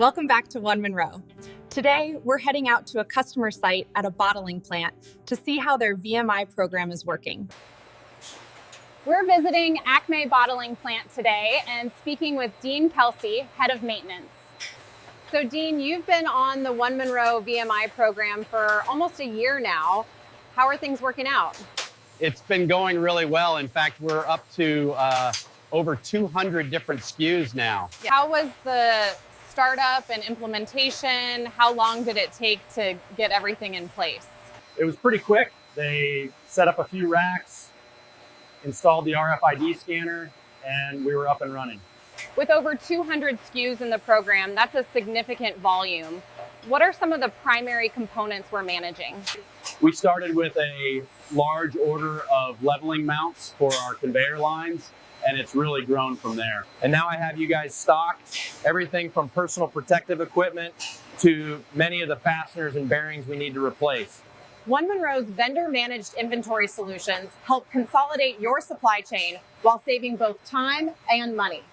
Welcome back to One Monroe. Today, we're heading out to a customer site at a bottling plant to see how their VMI program is working. We're visiting Acme Bottling Plant today and speaking with Dean Kelsey, Head of Maintenance. So Dean, you've been on the One Monroe VMI program for almost a year now. How are things working out? It's been going really well. In fact, we're up to over 200 different SKUs now. How was the startup and implementation? How long did it take to get everything in place? It was pretty quick. They set up a few racks, installed the RFID scanner, and we were up and running. With over 200 SKUs in the program, that's a significant volume. What are some of the primary components we're managing? We started with a large order of leveling mounts for our conveyor lines, and it's really grown from there. And now I have you guys stock everything from personal protective equipment to many of the fasteners and bearings we need to replace. One Monroe's vendor-managed inventory solutions help consolidate your supply chain while saving both time and money.